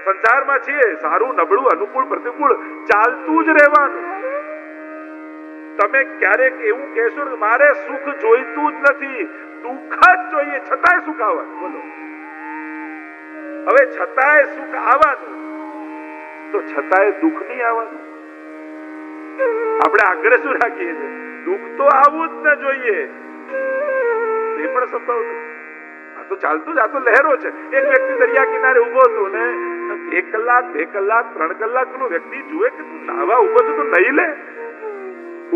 સંસારમાં છીએ, સારું નબળું અનુકૂળ પ્રતિકૂળ ચાલતું જ રહેવાનું. તમે ક્યારેક એવું કહેશો કે મારે સુખ જોઈતું જ નથી, દુઃખ જ જોઈએ, છતાંય સુખ આવવાનું. બોલો, હવે છતાંય સુખ આવવાનું તો છતાંય દુઃખ નહીં આવવાનું. આપણે આગ્રહ શું રાખીએ છીએ? દુઃખ તો આવવું જ ન જોઈએ. એ પણ સંભવ નથી. આ તો ચાલતું જ, આ તો લહેરો છે. એક વ્યક્તિ દરિયા કિનારે ઉભો હતો ને 1 કલાક 2 કલાક 3 કલાક નો વ્યક્તિ જુએ કે તું નાવા ઉભો છો તો નહીં લે.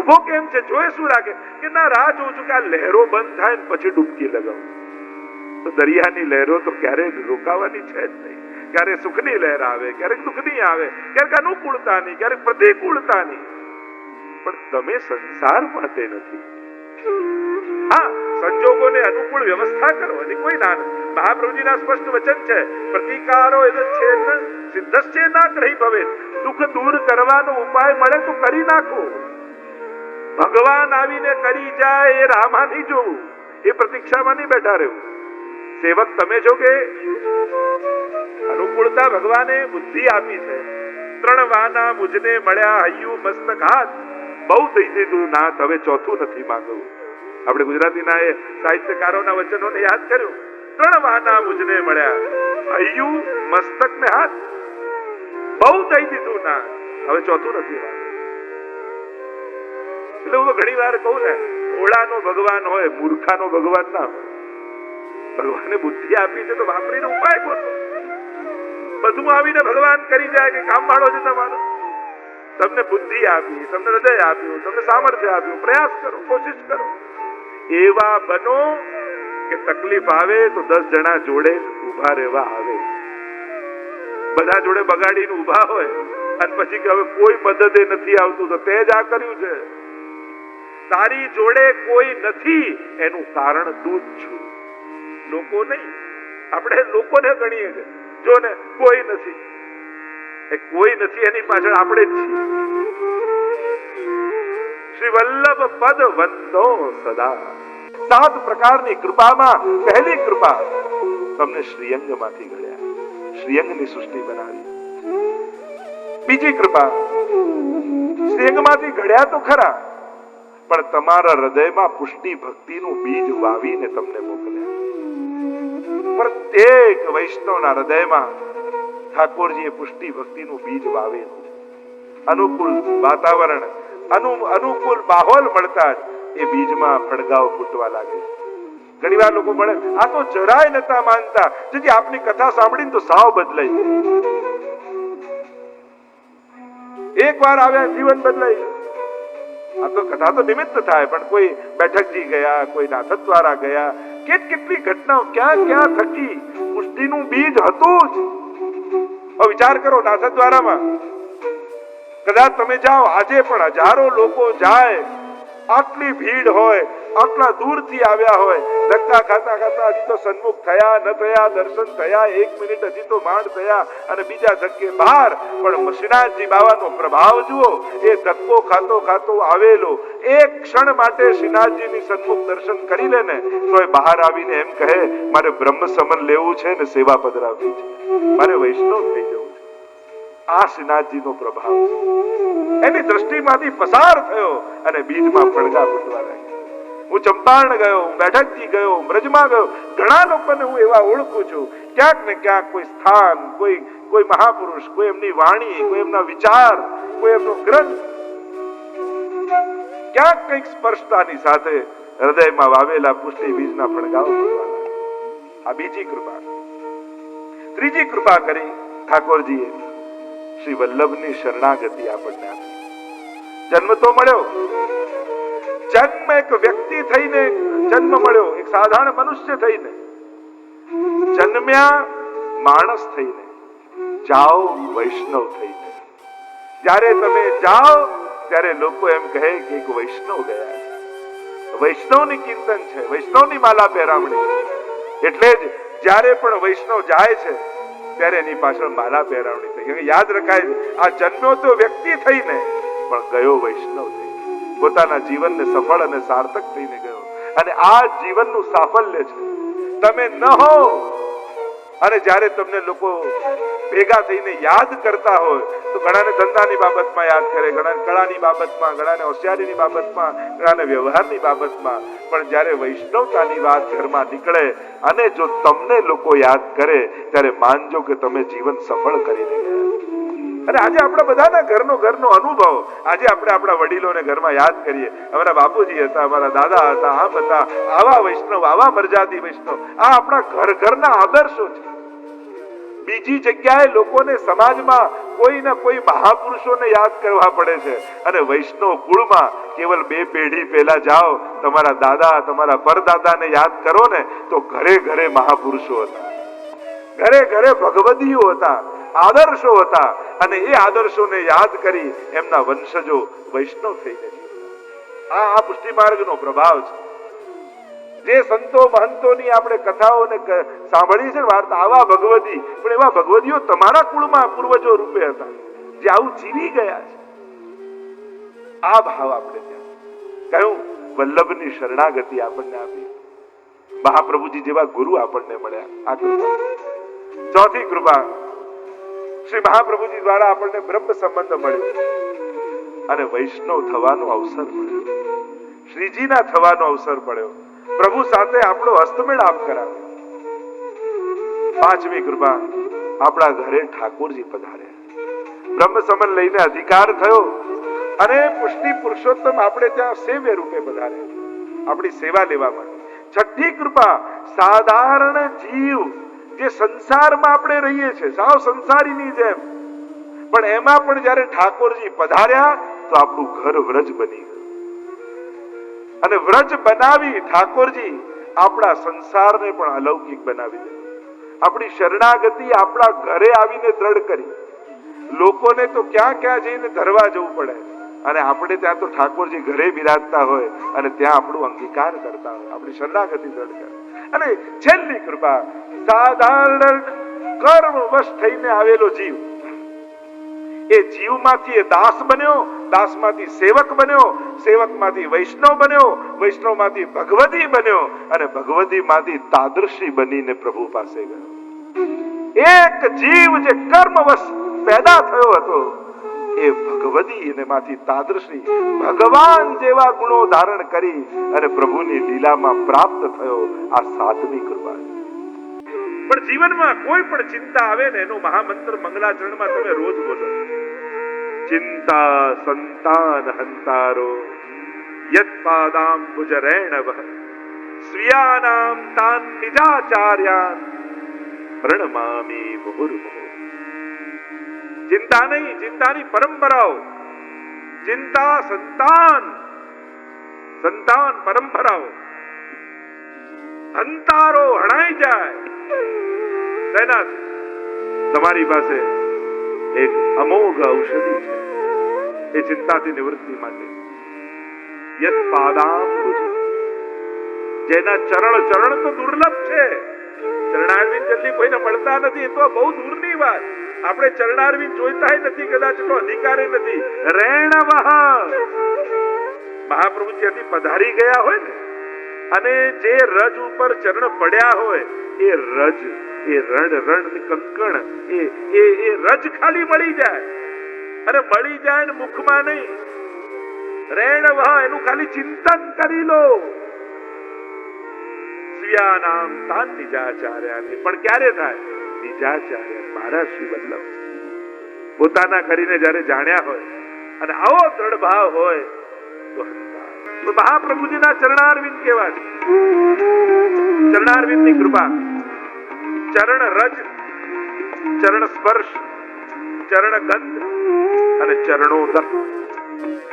ઉભો કેમ છે? જોઈ શું રાખે કે ના, રાહ જોઉં છું કે આ લહેરો બંધ થાય ને પછી ડૂબકી લગાવું. તો દરિયાની લહેરો તો ક્યારેય રોકાવાની છે જ નહીં. ક્યારેક સુખની લહેર આવે, ક્યારેક દુઃખની આવે, ક્યારેક અનુકૂળતાની, ક્યારેક પ્રતિકૂળતાની. પણ તમે સંસાર માટે નથી. હા, સંજોગોને અનુકૂળ વ્યવસ્થા કરો, એની કોઈ ના નથી. મહાપ્રભુજીના સ્પષ્ટ વચન છે, પ્રતિકારો સિદ્ધસ્ય ના ગ્રહી ભવે. દુઃખ દૂર કરવાનો ઉપાય મળે તો કરી નાખો. ભગવાન આવીને કરી જાય એ રામા નહીં જોવું, એ પ્રતીક્ષામાં નહીં બેઠા રહેવું. સેવક તમે છો કે અનુકૂળતા ભગવાને બુદ્ધિ આપી છે. 3 વાના મુજને મળ્યા, હૈયું મસ્તક હાથ, બહુ થઈ દીધું નાથ, હવે ચોથું નથી માંગવું. આપણે ગુજરાતીના એ સાહિત્યકારોના વચનોને યાદ કર્યું. 3 વાના મુજને મળ્યા, હૈયું મસ્તક ને હાથ, બહુ થઈ દીધું નાથ, હવે ચોથું નથી માંગવું. એટલે હું તો ઘણી વાર કહું ને, ભોળાનો ભગવાન હોય, મૂર્ખાનો ભગવાન ના હોય. ભગવાને બુદ્ધિ આપી છે તો વાપરીને ઉપાય ગોતો. બધું આવીને ભગવાન કરી જાય કે કામ વાળો છે તમારો. તમને બુદ્ધિ આપી, તમને હૃદય આપ્યું, તમને સામર્થ્ય આપ્યું, પ્રયાસ કરો, કોશિશ કરો. એવા બનો કે તકલીફ આવે તો 10 જણા જોડે ઉભા રહેવા આવે. બધા જોડે બગાડીને ઉભા હોય અને પછી કે હવે કોઈ મદદે નથી આવતું, તો તે જ આ કર્યું છે. તારી જોડે કોઈ નથી એનું કારણ તું જ છું, લોકો નહીં. આપણે લોકોને ગણીએ છીએ, જો ને કોઈ નથી, એ કોઈ નથી એની પાછળ આપણે જ છીએ. શ્રી વલ્લભ પદ વંદો સદા. 7 પ્રકારની કૃપામાં પહેલી કૃપા તમને શ્રીઅંગ માંથી ઘડ્યા, શ્રીઅંગની સૃષ્ટિ બનાવી. બીજી કૃપા, શ્રીઅંગ માંથી ઘડ્યા તો ખરા, પણ તમારા હૃદયમાં પુષ્ટિ ભક્તિનું બીજ વાવીને તમને મોકલ્યા. પ્રત્યેક વૈષ્ણવના હૃદયમાં ઠાકોરજીએ પુષ્ટિ ભક્તિનું બીજ વાવેલું. અનુકૂળ વાતાવરણ, અનુકૂળ માહોલ મળતા જ એ બીજમાં ફળગાવ ફૂટવા લાગે. ઘણી વાર લોકો મળે, આ તો જરાય નતા માનતા, જેથી આપની કથા સાંભળીને તો સાવ બદલાઈ ગયું. એક વાર આવ્યા જીવન બદલાઈ ગયું. આ તો કથા તો નિમિત્ત થાય, પણ કોઈ બેઠકજી ગયા, કોઈ નાથદ દ્વારા ગયા, કેટલી ઘટનાઓ ક્યાં ક્યાં થકી પુષ્ટિનું બીજ હતું જ. હવે વિચાર કરો, નાથદ દ્વારામાં કદાચ તમે જાઓ, આજે પણ હજારો લોકો જાય, આટલી ભીડ હોય, આટલા દૂરથી આવ્યા હોય, ધક્કા ખાતા ખાતા હજી તો સન્મુખ થયા ન થયા, દર્શન થયા 1 મિનિટ હજી તો માંડ થયા, અને બીજા ધક્કે બહાર. પણ શ્રીનાથજી બાવાનો પ્રભાવ જુઓ, એ ધક્કો ખાતો ખાતો આવેલો એક ક્ષણ માટે શ્રીનાથજીની સન્મુખ દર્શન કરી લે ને, તો એ બહાર આવીને એમ કહે, મારે બ્રહ્મ સમન લેવું છે ને સેવા પધરાવવી છે, મારે વૈષ્ણવ થઈ જવું છે. આ શ્રીનાથજીનો પ્રભાવ એની દ્રષ્ટિમાંથી પસાર થયો અને બીજમાં ફળગા ફૂટવા લાગ્યા. હું ચંપારણ ગયો, હું બેઠકજી ગયો, બ્રજમાં ગયો, ઘણા લોકોને હું એવા ઓળખું છું, ક્યાંક ને ક્યાંક કોઈ સ્થાન, કોઈ મહાપુરુષ, કોઈ એમની વાણી, કોઈ એમના વિચાર, કોઈ એમનો ગ્રંથ, ક્યાંક કંઈક સ્પર્શતાની સાથે હૃદયમાં વાવેલા પુષ્ટિ બીજના ફળગાઓ ફૂટવા લાગ્યા. આ બીજી કૃપા. ત્રીજી કૃપા કરી ઠાકોરજીએ શ્રી વલ્લભની શરણાગતિ આપણને આપી. જન્મ તો મળ્યો, જન્મ એક વ્યક્તિ થઈને જન્મ મળ્યો, એક સાધારણ મનુષ્ય થઈને જન્મ્યા, માણસ થઈને જાઓ વૈષ્ણવ થઈને. જ્યારે તમે જાઓ ત્યારે લોકો એમ કહે કે એક વૈષ્ણવ ગયા. વૈષ્ણવની કીર્તન છે, વૈષ્ણવની માલા પહેરામણી. એટલે જ જ્યારે પણ વૈષ્ણવ જાય છે ત્યારે એની પાછળ માલા પહેરાવણી થઈ. યાદ રખાય, આ જન્મ્યો તો વ્યક્તિ થઈને પણ ગયો વૈષ્ણવ થઈ. પોતાના જીવનને સફળ અને સાર્થક થઈને ગયો. અને આ જીવનનું સાફલ્ય છે. તમે ન હો અને જ્યારે તમને લોકો ભેગા થઈને યાદ કરતા હોય તો ઘણાને ધંધાની બાબતમાં યાદ કરે, ઘણાને કળાની બાબતમાં, ઘણાને હોશિયારીની બાબતમાં, ઘણાને વ્યવહારની બાબતમાં, પણ જ્યારે વૈષ્ણવતાની વાત ઘરમાં નીકળે અને જો તમને લોકો યાદ કરે ત્યારે માનજો કે તમે જીવન સફળ કરીને ગયા. અને આજે આપણા બધાના ઘરનો અનુભવ આજે આપણે આપણા વડીલોને ઘરમાં યાદ કરીએ. અમારા બાપુજી હતા, અમારા દાદા હતા, આમ હતા, આવા વૈષ્ણવ, આવા મર્યાદી વૈષ્ણવ. આ આપણા ઘરના આદર્શો છે. બીજી જગ્યાએ લોકોને સમાજમાં કોઈ ના કોઈ મહાપુરુષોને યાદ કરવા પડે છે અને વૈષ્ણવ કુળમાં કેવલ 2 પેઢી પહેલા જાઓ, તમારા દાદા, તમારા પરદાદાને યાદ કરો ને તો ઘરે ઘરે મહાપુરુષો હતા, ઘરે ઘરે ભગવદીઓ હતા, આદર્શો હતા. અને એ આદર્શોને યાદ કરી એમના વંશજો વૈષ્ણવ થઈને આ પુષ્ટિ માર્ગનો પ્રભાવ છે. જે સંતો મહંતોની આપણે કથાઓને સાંભળી છે વાર્તા, આવા ભગવદી, પણ એવા ભગવદીઓ તમારા કુળમાં પૂર્વજો રૂપે હતા જે આવું જીવી ગયા છે. આ ભાવ આપણે ત્યાં કહ્યું. વલ્લભની શરણાગતિ આપણને આપી, મહાપ્રભુજી જેવા ગુરુ આપણને મળ્યા. આ કૃપા. ચોથી કૃપા, શ્રી મહાપ્રભુજી દ્વારા આપણને બ્રહ્મ સંબંધ મળ્યો અને વૈષ્ણવ થવાનો અવસર મળ્યો, શ્રીજીના થવાનો અવસર મળ્યો, પ્રભુ સાથે આપણો હસ્તમેળાપ કરાવ્યો. પાંચમી કૃપા, આપણા ઘરે ઠાકોરજી પધાર્યા, બ્રહ્મ સંબંધ લઈને અધિકાર થયો અને પુષ્ટિ પુરુષોત્તમ આપણે ત્યાં સેવ્ય રૂપે પધાર્યા, આપણી સેવા લેવા માટે. છઠ્ઠી કૃપા, સાધારણ જીવ જે સંસારમાં આપણે રહીએ છીએ, સાવ સંસારીની જેમ, પણ એમાં પણ જ્યારે ઠાકોરજી પધાર્યા તો આપણું ઘર વ્રજ બની ગયું. અને વ્રજ બનાવી ઠાકોરજી આપણા સંસારને પણ અલૌકિક બનાવી દીધો. આપણી શરણાગતિ આપણા ઘરે આવીને દ્રઢ કરી. લોકોને તો ક્યાં ક્યાં જઈને ધરવા જવું પડે અને આપણે ત્યાં તો ઠાકોરજી ઘરે બિરાજતા હોય અને ત્યાં આપણું અંગીકાર કરતા હોય, આપણી શરણાગતિ દ્રઢ કરે. અને છેલ્લી કૃપા, સાધારણ કર્મવશ થઈને આવેલો જીવ, એ જીવમાંથી એ દાસ બન્યો, દાસમાંથી સેવક બન્યો, સેવકમાંથી વૈષ્ણવ બન્યો, વૈષ્ણવમાંથી ભગવદી બન્યો અને ભગવદીમાંથી તાદર્શી બનીને પ્રભુ પાસે ગયો. એક જીવ જે કર્મવશ પેદા થયો હતો એ ભગવદી અને માંથી તાદર્શી ભગવાન જેવા ગુણો ધારણ કરી અને પ્રભુની લીલામાં પ્રાપ્ત થયો. આ સાતમી કૃપા. પણ જીવનમાં કોઈ પણ ચિંતા આવે ને એનો મહામંત્ર મંગલાચરણમાં તમે રોજ બોલો. ચિંતા સંતાન હંતારો યત પાદામ ભુજરેણવ સ્વીયાનામ તાન નિજાચાર્યાન પ્રણમામિ મુહુર્મુહુ. ચિંતા નહીં, ચિંતાની પરંપરાઓ. ચિંતા સંતાન, સંતાન પરંપરાઓ. હંતારો હણાઈ જાય. તેનાથી તમારી પાસે એક અમોઘ ઔષધિ છે એ ચિંતાથી નિવૃત્તિ માટે. યત પાદામ ભુજ, જેના ચરણ તો દુર્લભ છે. ચરણારવિંદ જલ્દી કોઈને મળતા નથી, એ તો બહુ દૂરની વાત. આપણે ચરણારવિંદ જોઈતાય નથી, કદાચ તો અધિકારે નથી. રેણવઃ, મહાપ્રભુ ત્યાંથી પધારી ગયા હોય ને અને જે રજ ઉપર ચરણ પડ્યા હોય એ રજ, એ રણ કંકણ, એ રજ ખાલી મળી જાય અને મળી જાય ને મુખમાં નહીં. રેણવઃ, એનું ખાલી ચિંતન કરી લો. સ્વીયાનામ તાન નિજાચાર્યાને, પણ ક્યારે થાય? નિજાચાર્ય, મારા શ્રી વલ્લભ પોતાના કરીને જયારે જાણ્યા હોય અને આવો દ્રઢ ભાવ હોય તો મહાપ્રભુજીના ચરણારવિંદ કેવા છે. ચરણારવિંદની કૃપા, ચરણ રજ, ચરણ સ્પર્શ, ચરણ ગંધ અને ચરણોદક,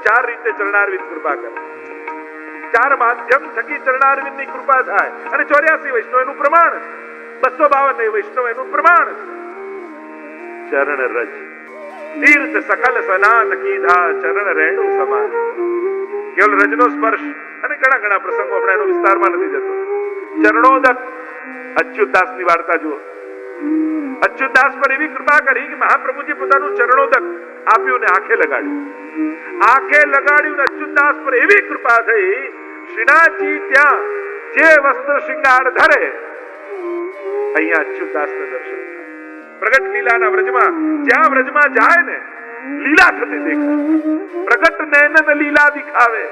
4 રીતે ચરણારવિંદ કૃપા કરે. 4 માધ્યમ થકી ચરણારવિંદની કૃપા થાય. અને 84 વૈષ્ણવ એનું પ્રમાણ છે, 252 વૈષ્ણવ એનું પ્રમાણ છે. ચરણ રજ, તીર્થ સકલ સનાત કીધા ચરણ રેણુ સમાન. કેવલ રજનો સ્પર્શ અને ઘણા પ્રસંગો આપણે એનો વિસ્તારમાં નથી જતો. ચરણોદક, અચ્યુતદાસ ની વાર્તા જુઓ. અચ્યુતદાસ પર એવી કૃપા કરી કે મહાપ્રભુજી પોતાનું ચરણોદક આપ્યું ને આંખે લગાડ્યું. આંખે લગાડ્યું ને અચ્યુતદાસ પર એવી કૃપા થઈ, શ્રીનાથજી ત્યાં જે વસ્ત્ર શૃંગાર ધરે અહીંયા અચ્યુતદાસને દર્શન થાય. પ્રગટ લીલાના વ્રજમાં જ્યાં વ્રજમાં જાય ને લીલા થતી દેખાય. પ્રગટ નયન લીલા દિખાવે.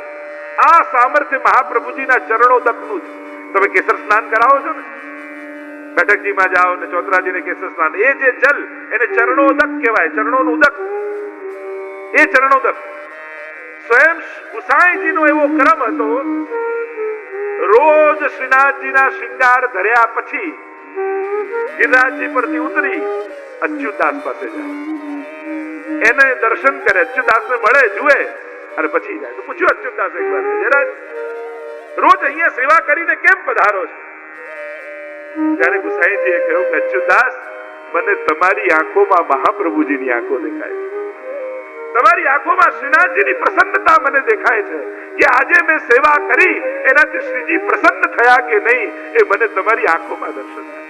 આ સામર્થ્ય મહાપ્રભુજીના ચરણોદકનું છે. તમે કેસર સ્નાન કરાવો છો ને, બેઠકજીમાં જાઓ ને ચોતરાજીને કેસર સ્નાન, એ જે જલ એને ચરણોદક કહેવાય. ચરણોનું ઉદક, એ ચરણોદક. સ્વયં ગુસાઈજીનો એવો ક્રમ હતો, રોજ શ્રીનાથજીના શૃંગાર ધર્યા પછી ગિરિરાજજી પરથી ઉતરી અચ્યુતદાસ પાસે જાય, એને દર્શન કરે, અચ્યુતદાસને મળે, જુએ અને પછી જાય. તો પૂછ્યું અચ્યુતદાસ એક વાર, જયરાજ રોજ અહીંયા સેવા કરીને કેમ પધારો છો? ત્યારે ગુસાઈજીએ કહ્યું કે અચ્યુતદાસ, મને તમારી આંખોમાં મહાપ્રભુજીની આંખો દેખાય છે. તમારી આંખોમાં શ્રીનાથજીની પ્રસન્નતા મને દેખાય છે કે આજે મેં સેવા કરી એનાથી શ્રીજી પ્રસન્ન થયા કે નહીં એ મને તમારી આંખોમાં દર્શન થાય.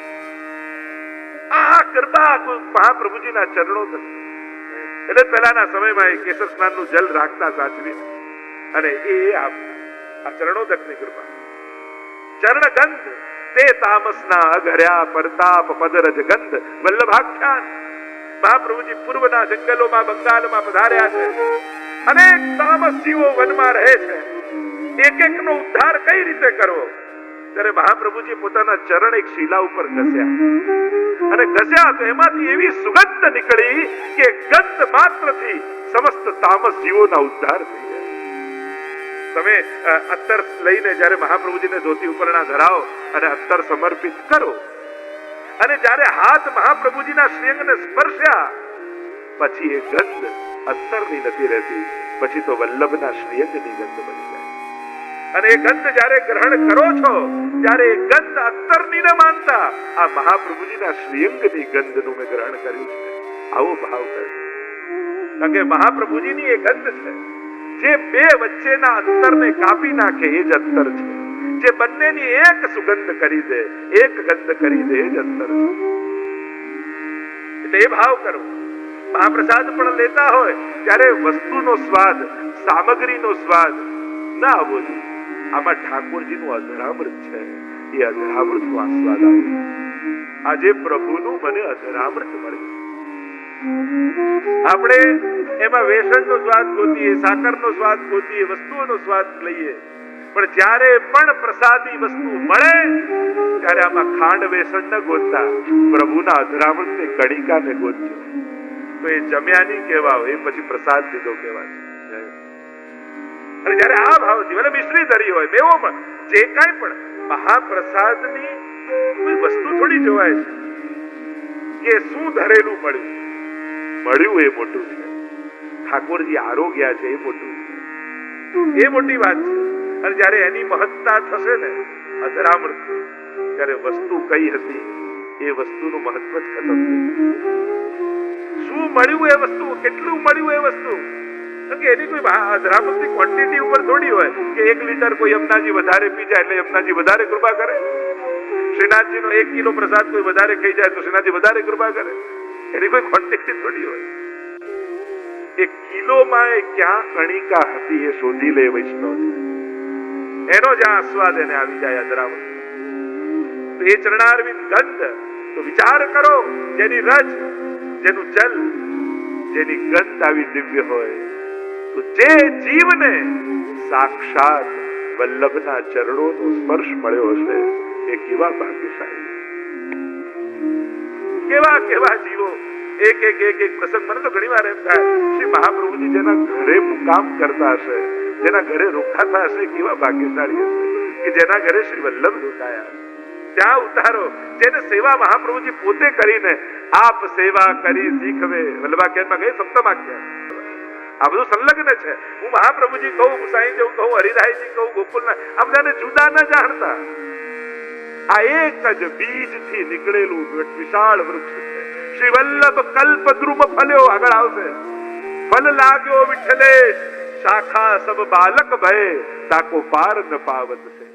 આ કૃપા મહાપ્રભુજીના ચરણો દર્શન. એટલે પહેલાના સમયમાં એ કેસર સ્નાનનું જલ રાખતા સાચવી, અને એ આ ચરણોદકની કૃપા. ચરણ ગંધ તે તામસના અઘર્યા પરતાપ પદરજ ગંધ વલ્લભાખ્યાન. મહાપ્રભુજી પૂર્વના જંગલોમાં બંગાળમાં પધાર્યા છે. અનેક તામસ જીવો વનમાં રહે છે. એક એકનો ઉદ્ધાર કઈ રીતે કરવો? ત્યારે મહાપ્રભુજી પોતાના ચરણ એક શિલા ઉપર ઘસ્યા, અને ઘસ્યા તો એમાંથી એવી સુગંધ નીકળી કે ગંધ માત્રથી સમસ્ત તામસ જીવોના ઉદ્ધાર થઈ ગયા. તમે અત્તર લઈને જ્યારે મહાપ્રભુજીને ધોતી ઉપરના ધરાવો અને અત્તર સમર્પિત કરો, અને જ્યારે હાથ મહાપ્રભુજીના શ્રીઅંગને સ્પર્શ્યા પછી એ ગંધ અત્તરની નથી રહેતી, પછી તો વલ્લભના શ્રીઅંગની ગંધ બની જાય. અને એ ગંધ જ્યારે ગ્રહણ કરો છો ત્યારે એ ગંધ અત્તરની ન માનતા આ મહાપ્રભુજીના શ્રીઅંગની ગંધનું મેં ગ્રહણ કર્યું છે. આવો ભાવ કરે, કારણ કે મહાપ્રભુજીની એ ગંધ છે જે બે વચ્ચેના અંતરને કાપી નાખે, એ જ અંતર છે. જે બંનેની એક સુગંધ કરી દે, એક ગંધ કરી દે, એ જ અંતર છે. એટલે એ ભાવ કરો. મહાપ્રસાદ પણ લેતા હોય ત્યારે વસ્તુનો સ્વાદ, સામગ્રીનો સ્વાદ ના આવવો જોઈએ. આમાં ઠાકોરજીનું અધરામૃત છે, એ અધરામૃતનો આસ્વાદ આવે. આજે પ્રભુનું મને અધરામૃત મળ્યું. આપણે એમાં વેસણનો સ્વાદ ગોતીએ, સાકરનો સ્વાદ ગોતીએ, વસ્તુઓનો સ્વાદ લઈએ, પણ જ્યારે પણ પ્રસાદી વસ્તુ મળે ત્યારે આમાં ખાંડ વેસણ ન ગોતતા પ્રભુના અધરામૃતની કણિકાને ગોતજો. તો એ જમ્યા નહીં કહેવાય, એ પછી પ્રસાદ લીધો કહેવાય. અને જયારે આ ભાવથી ભલે મિશ્રી ધરી હોય, મેવો જે કાંઈ પણ, મહાપ્રસાદની કોઈ વસ્તુ થોડી જોવાય છે કે શું ધરેલું મળ્યું એ મોટું છે. ઠાકોરજી આરોગ્ય છે એ મોટું છે, એ મોટી વાત છે. અને જયારે એની મહત્તા થશે ને અધરામૃત, ત્યારે વસ્તુ કઈ હતી એ વસ્તુનું મહત્વ જ ખતમ થઈ. શું મળ્યું એ વસ્તુ, કેટલું મળ્યું એ વસ્તુ, એની કોઈ અધરામૃતની ક્વોન્ટિટી ઉપર થોડી હોય કે 1 લીટર કોઈ યમુનાજી વધારે પી જાય એટલે યમુનાજી વધારે કૃપા કરે. શ્રીનાથજીનો 1 કિલો પ્રસાદ કોઈ વધારે ખાઈ જાય તો શ્રીનાથજી વધારે કૃપા કરે. એની કોઈ ક્વોન્ટિટી થોડી હોય. એ કિલોમાં ક્યાં કણિકા હતી એ શોધી લે વૈષ્ણવ છે. એનો જ આસ્વાદ એને આવી જાય અધરામૃત. તો એ ચરણારવિંદ ગંધ, તો વિચાર કરો, જેની રજ, જેનું જલ, જેની ગંધ આવી દિવ્ય હોય, તો જે જીવને સાક્ષાત વલ્લભના ચરણોનો સ્પર્શ મળ્યો હશે એ કેવા ભાગ્યશાળી, કેવા જીવો. એક પ્રસંગ મને તો ઘણી વાર એમ થાય, શ્રી મહાપ્રભુજી જેના ઘરે મુકામ કરતા હશે, જેના ઘરે રોકાતા હશે, કેવા ભાગ્યશાળી હશે કે જેના ઘરે શ્રી વલ્લભ રોકાયા. ત્યાં ઉતારો, જેને સેવા મહાપ્રભુજી પોતે કરીને આપ સેવા કરી શીખવે. વલ્લભાખ્યાનમાં કઈ સપ્તમાખ્યાન, આ બધું સંલગ્ન છે. હું મહાપ્રભુજી કહું, ગુસાઈ જેવું કહું, હરિરાયજી કહું, ગોકુલના, આ બધાને જુદા ન જાણતા. આ એક જ બીજથી નીકળેલું વિશાળ વૃક્ષ છે. શ્રી વલ્લભ કલ્પ દ્રુમ ફલ્યો, આગળ આવશે. ફલ લાગ્યો વિઠ્ઠલેશ, શાખા સબ બાલક ભય, તાકો પાર ન પાવત છે.